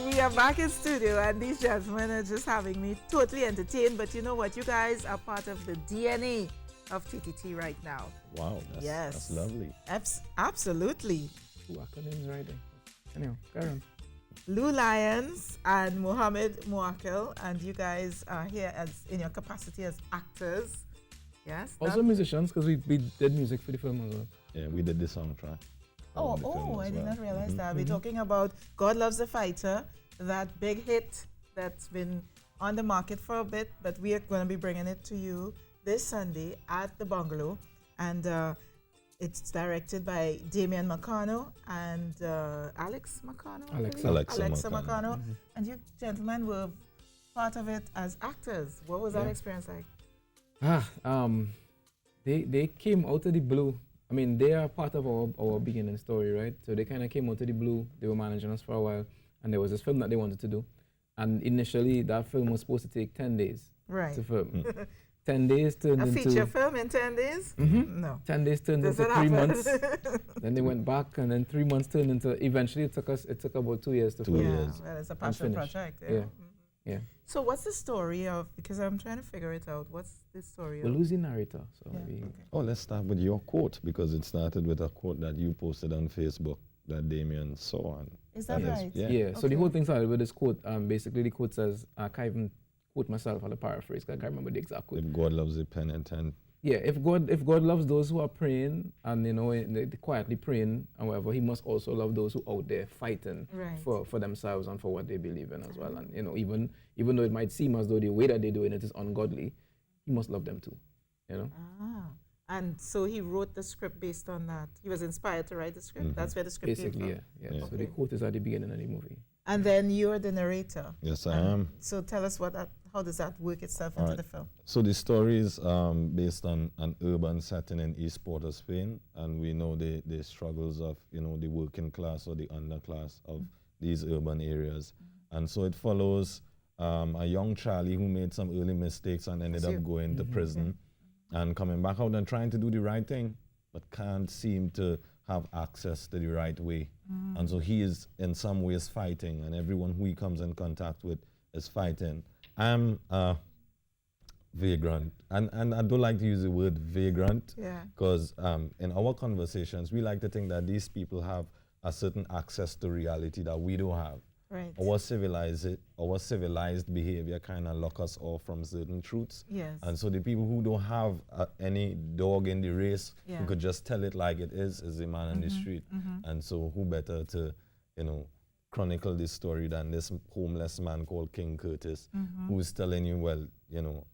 We are back in studio, and these gentlemen are just having me totally entertained. But you know what? You guys are part of the DNA of TTT right now. Wow, that's lovely. Absolutely. Two acronyms right there. Anyhow, carry on. Lou Lyons and Mohammed Muakil, and you guys are here as in your capacity as actors. Yes. Also musicians, because we did music for the film as well. Yeah, we did the soundtrack. I did not realize that. We're talking about God Loves the Fighter, that big hit that's been on the market for a bit, but we are going to be bringing it to you this Sunday at the Bungalow. And it's directed by Damian Marcano and Alexa Marcano. And you gentlemen were part of it as actors. What was that experience like? They came out of the blue. I mean, they are part of our beginning story, right? So they kind of came out of the blue. They were managing us for a while, and there was this film that they wanted to do. And initially, that film was supposed to take 10 days to film. 10 days turned into... A feature film in 10 days? No. 10 days turned into 3 months. Then they went back, and then 3 months turned into... Eventually, it took about 2 years to film. 2 years. Well, it's a passion project. Yeah. So what's the story of, because I'm trying to figure it out, what's the story We'll of? lose the narrator. So Oh, let's start with your quote, because it started with a quote that you posted on Facebook that Damien saw. And Is that right? Yeah. So the whole thing started with this quote. Basically, the quote says, I can't even quote myself on the paraphrase, because I can't remember the exact quote. If God loves the penitent. Yeah, if God loves those who are praying and they quietly praying and whatever, He must also love those who out there fighting for themselves and for what they believe in as well. And even though it might seem as though the way that they're doing it is ungodly, He must love them too. And so he wrote the script based on that. He was inspired to write the script. That's where the script came from. Basically, yeah. So the quote is at the beginning of the movie. And then you're the narrator. Yes, I am. So tell us how does that work itself into the film? So the story is based on an urban setting in East Port of Spain, and we know the struggles of the working class or the underclass of these urban areas. And so it follows a young Charlie who made some early mistakes and ended up going to prison and coming back out and trying to do the right thing, but can't seem to have access to the right way. And so he is in some ways fighting, and everyone who he comes in contact with is fighting. I'm vagrant, and I don't like to use the word vagrant, because in our conversations, we like to think that these people have a certain access to reality that we don't have. Right. Our civilized behavior kind of lock us off from certain truths. Yes. And so the people who don't have any dog in the race, who could just tell it like it is the man on the street. And so who better to, chronicle this story than this homeless man called King Curtis, who's telling you, well,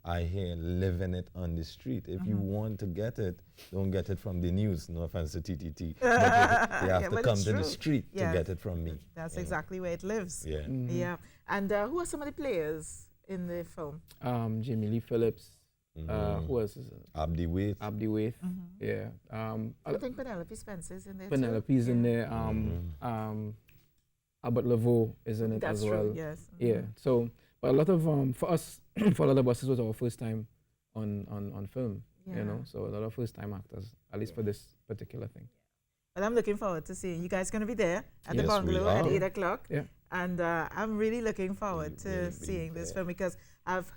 I here living it on the street. If you want to get it, don't get it from the news. No offense to TTT, but you have to come to the street to get it from me. That's exactly where it lives. Yeah. Yeah. And who are some of the players in the film? Jamie Lee Phillips. Who else is it? Abdi Waith. Yeah. I think Penelope Spencer is in there Penelope's in there. Albert Laveau is in it That's as well. True, yes. Yeah. So, but a lot of for a lot of us, this was our first time on film. So a lot of first time actors, at least for this particular thing. Well, I'm looking forward to seeing you guys. Going to be there at the Bungalow at 8 o'clock. Yeah. And I'm really looking forward to seeing this film, because I've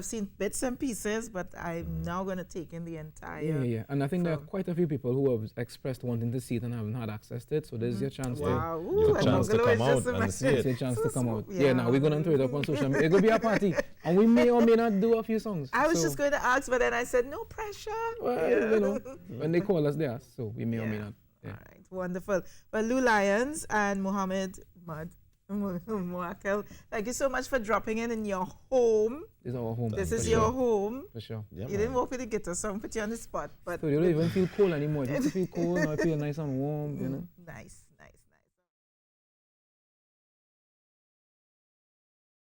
seen bits and pieces, but I'm now going to take in the entire Yeah. And I think there are quite a few people who have expressed wanting to see it and haven't had access to it. So there's your chance to come out and see it. It's your chance to come out. Yeah, now we're going to throw it up on social media. It's going to be a party. And we may or may not do a few songs. I was just going to ask, but then I said, no pressure. Well, when they call us, they ask. So we may or may not. Yeah. All right, wonderful. Well, Lou Lyons and Mohammed Muakil, thank you so much for dropping in your home. This is our home. This is your home. For sure. Yeah, you didn't walk with the guitar song, put you on the spot. But so you don't even feel cold anymore. You feel cold, now you feel nice and warm, Nice.